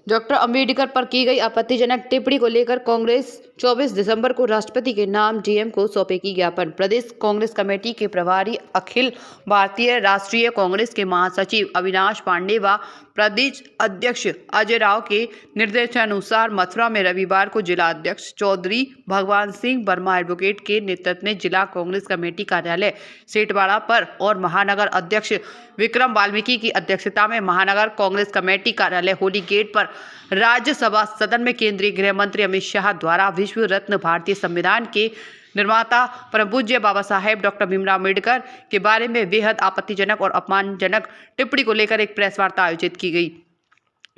Doctor Ambedkar पर की गई आपत्तिजनक टिप्पणी को लेकर कांग्रेस 24 दिसंबर को राष्ट्रपति के नाम डीएम को सौंपेगी ज्ञापन। प्रदेश कांग्रेस कमेटी के प्रभारी अखिल भारतीय राष्ट्रीय कांग्रेस के महासचिव अविनाश पांडे व प्रदेश अध्यक्ष अजय राव के निर्देशानुसार मथुरा में रविवार को जिला अध्यक्ष चौधरी भगवान सिंह वर्मा एडवोकेट के नेतृत्व में जिला कांग्रेस कमेटी कार्यालय सेठवाड़ा पर और महानगर अध्यक्ष विक्रम वाल्मीकि की अध्यक्षता में महानगर कांग्रेस कमेटी कार्यालय होली गेट पर राज्यसभा सदन में केंद्रीय गृह मंत्री अमित शाह द्वारा विश्व रत्न भारतीय संविधान के निर्माता परम पूज्य बाबा साहेब डॉक्टर भीमराव अम्बेडकर के बारे में बेहद आपत्तिजनक और अपमानजनक टिप्पणी को लेकर एक प्रेस वार्ता आयोजित की गई,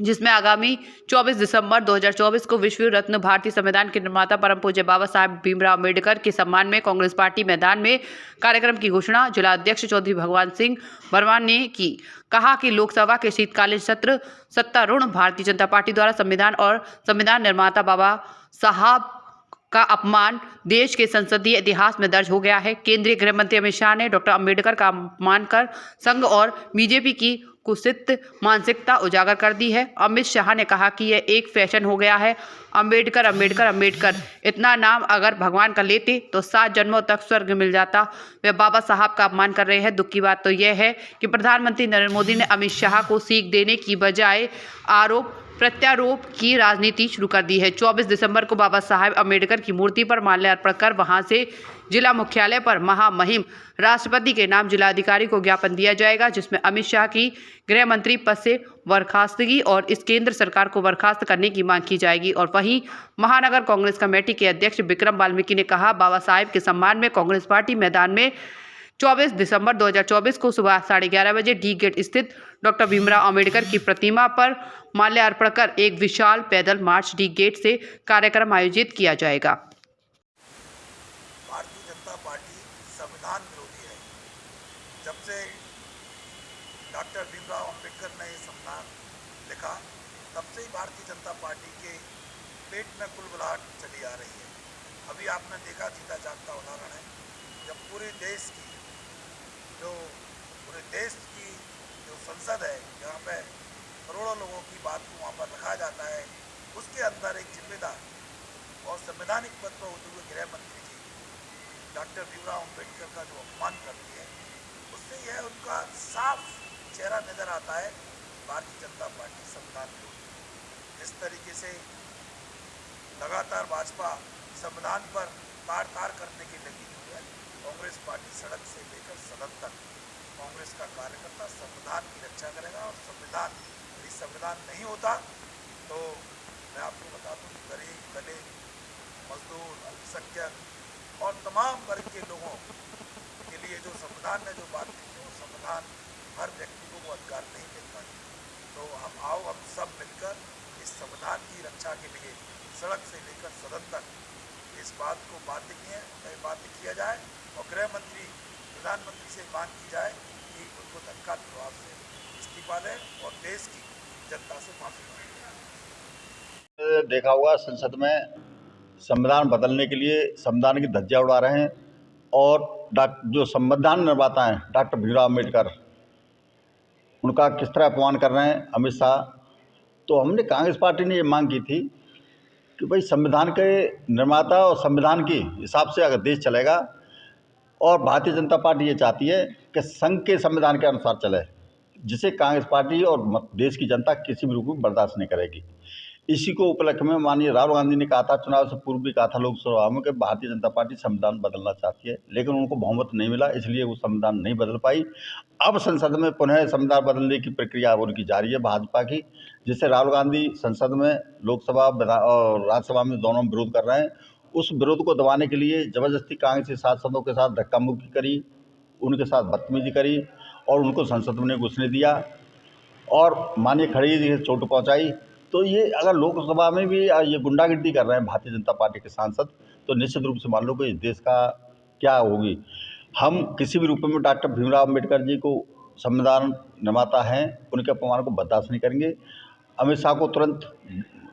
जिसमें आगामी 24 दिसंबर 2024 को विश्व रत्न भारतीय संविधान के निर्माता परम पूज्य बाबा साहेब भीमराव अम्बेडकर के सम्मान में कांग्रेस पार्टी मैदान में कार्यक्रम की घोषणा जिला अध्यक्ष चौधरी भगवान सिंह वर्मा ने की। कहा कि लोकसभा के शीतकालीन सत्र सत्तारूढ़ भारतीय जनता पार्टी द्वारा संविधान और संविधान निर्माता बाबा साहब का अपमान देश के संसदीय इतिहास में दर्ज हो गया है। केंद्रीय गृह मंत्री अमित शाह ने डॉक्टर अंबेडकर का अपमान कर संघ और बीजेपी की कुत्सित मानसिकता उजागर कर दी है। अमित शाह ने कहा कि यह एक फैशन हो गया है। अंबेडकर अंबेडकर अंबेडकर इतना नाम अगर भगवान का लेते तो 7 जन्मों तक स्वर्ग मिल जाता। वे बाबा साहब का अपमान कर रहे हैं। दुख की बात तो यह है कि प्रधानमंत्री नरेंद्र मोदी ने अमित शाह को सीख देने की बजाय आरोप प्रत्यारोप की राजनीति शुरू कर दी है। 24 दिसंबर को बाबा साहेब अम्बेडकर की मूर्ति पर माल्यार्पण कर वहां से जिला मुख्यालय पर महामहिम राष्ट्रपति के नाम जिलाधिकारी को ज्ञापन दिया जाएगा, जिसमें अमित शाह की गृह मंत्री पद से बर्खास्तगी और इस केंद्र सरकार को बर्खास्त करने की मांग की जाएगी। और वहीं महानगर कांग्रेस कमेटी के अध्यक्ष विक्रम वाल्मीकि ने कहा, बाबा साहेब के सम्मान में कांग्रेस पार्टी मैदान में 24 दिसंबर 2024 को सुबह 11:30 बजे डी गेट स्थित डॉक्टर भीमराव अम्बेडकर की प्रतिमा पर माल्यार्पण कर एक विशाल पैदल मार्च डी गेट से कार्यक्रम आयोजित किया जाएगा। भारतीय जनता पार्टी संविधान विरोधी है। जब से डॉक्टर भीमराव अम्बेडकर ने ये संविधान लिखा, तब से ही भारतीय जनता पार्टी के पेट में कुलबुलाहट चली आ रही है। अभी आपने देखा, जीता जागता उदाहरण है, जब पूरे देश की जो संसद है, जहाँ पे करोड़ों लोगों की बात को वहाँ पर रखा जाता है, उसके अंदर एक जिम्मेदार और संवैधानिक पद पर होते हुए गृह मंत्री जी डॉक्टर भीमराव अम्बेडकर का जो अपमान करती है, उससे यह उनका साफ चेहरा नजर आता है। भारतीय जनता पार्टी संविधान विरोधी जिस तरीके से लगातार भाजपा संविधान पर तार करने की लगी हुई है, कांग्रेस पार्टी सड़क से लेकर सदन तक कांग्रेस का कार्यकर्ता संविधान की रक्षा करेगा। और यदि संविधान नहीं होता तो मैं आपको बता दूं, गरीब, दलित, मजदूर, अल्पसंख्यक और तमाम वर्ग के लोगों के लिए जो संविधान ने जो बात की, वो संविधान हर व्यक्ति को वो अधिकार नहीं मिलता। तो हम सब मिलकर इस संविधान की रक्षा के लिए सड़क से लेकर सदन तक इस बात को बाध्य किया जाए और गृह मंत्री प्रधानमंत्री से मांग की जाए कि उनको तत्काल प्रभाव से इस्तीफा दें और देश की जनता से माफी मांगे। देखा होगा, संसद में संविधान बदलने के लिए संविधान की धज्जियां उड़ा रहे हैं और जो संविधान निर्माता हैं डॉक्टर भीमराव अम्बेडकर, उनका किस तरह अपमान कर रहे हैं अमित शाह। तो हमने कांग्रेस पार्टी ने ये मांग की थी कि भाई संविधान के निर्माता और संविधान के हिसाब से अगर देश चलेगा, और भारतीय जनता पार्टी ये चाहती है कि संघ के संविधान के अनुसार चले, जिसे कांग्रेस पार्टी और देश की जनता किसी भी रूप में बर्दाश्त नहीं करेगी। इसी को उपलक्ष्य में माननीय राहुल गांधी ने कहा था, चुनाव से पूर्व भी कहा था लोकसभा में, कि भारतीय जनता पार्टी संविधान बदलना चाहती है, लेकिन उनको बहुमत नहीं मिला, इसलिए वो संविधान नहीं बदल पाई। अब संसद में पुनः संविधान बदलने की प्रक्रिया उनकी जारी है भाजपा की, जिससे राहुल गांधी संसद में, लोकसभा और राज्यसभा में दोनों विरोध कर रहे हैं। उस विरोध को दबाने के लिए ज़बरदस्ती कांग्रेस के सांसदों के साथ धक्का मुक्की करी, उनके साथ बदतमीजी करी और उनको संसद में घुसने दिया और माननीय खड़गे जी से चोट पहुंचाई। तो ये अगर लोकसभा में भी ये गुंडागिर्दी कर रहे हैं भारतीय जनता पार्टी के सांसद, तो निश्चित रूप से मान लो कि इस देश का क्या होगी। हम किसी भी रूप में डॉक्टर भीमराव अम्बेडकर जी को संविधान निर्माता हैं, उनके अपमान को बर्दाश्त नहीं करेंगे। अमित शाह को तुरंत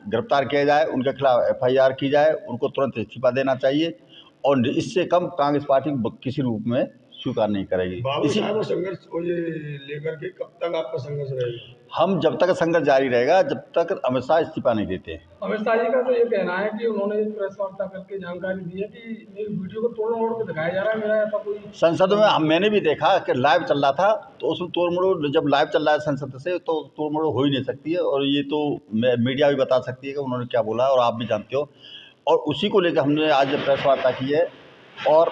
गिरफ्तार किया जाए, उनके खिलाफ FIR की जाए, उनको तुरंत इस्तीफा देना चाहिए और इससे कम कांग्रेस पार्टी किसी रूप में स्वीकार नहीं करेगी। बाबू इसी साहब संघर्ष को ये लेकर के कब तक आपका संघर्ष रहेगा? हम जब तक संघर्ष जारी रहेगा जब तक अमित शाह इस्तीफा नहीं देते। अमित शाह जी का तो ये कहना है कि उन्होंने एक प्रेस वार्ता करके जानकारी दी है कि मेरी वीडियो को तोड़ मरोड़ के दिखाया जा रहा है, मेरा ऐसा कोई संसद में मैंने भी देखा कि लाइव चल रहा था, तो उसमें तोड़ मरोड़, जब लाइव चल रहा है संसद से तो तोड़ मरोड़ हो ही नहीं सकती है। और ये तो मीडिया भी बता सकती है कि उन्होंने क्या बोला और आप भी जानते हो। और उसी को लेकर हमने आज प्रेस वार्ता की है और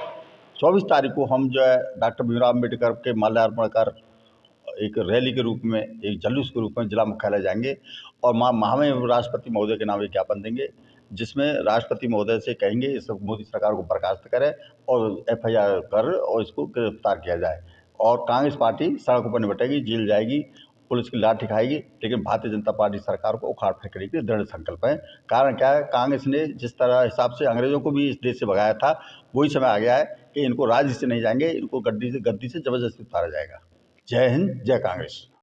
24 तारीख को हम जो है डॉक्टर भीमराव अम्बेडकर के माल्यार्पण कर एक रैली के रूप में, एक जुलूस के रूप में जिला मुख्यालय जाएंगे और महामहिम राष्ट्रपति महोदय के नाम एक ज्ञापन देंगे, जिसमें राष्ट्रपति महोदय से कहेंगे इस मोदी सरकार को बर्खास्त करें और FIR कर और इसको गिरफ्तार किया जाए। और कांग्रेस पार्टी सड़कों पर निपटेगी, जेल जाएगी, पुलिस की लाठी खाएगी, लेकिन भारतीय जनता पार्टी सरकार को उखाड़ फेंकने के लिए दृढ़ संकल्प है। कारण क्या है, कांग्रेस ने जिस तरह हिसाब से अंग्रेजों को भी इस देश से भगाया था, वही समय आ गया है कि इनको राजनीति से नहीं जाएंगे, इनको गद्दी से ज़बरदस्ती उतारा जाएगा। जय हिंद, जय कांग्रेस।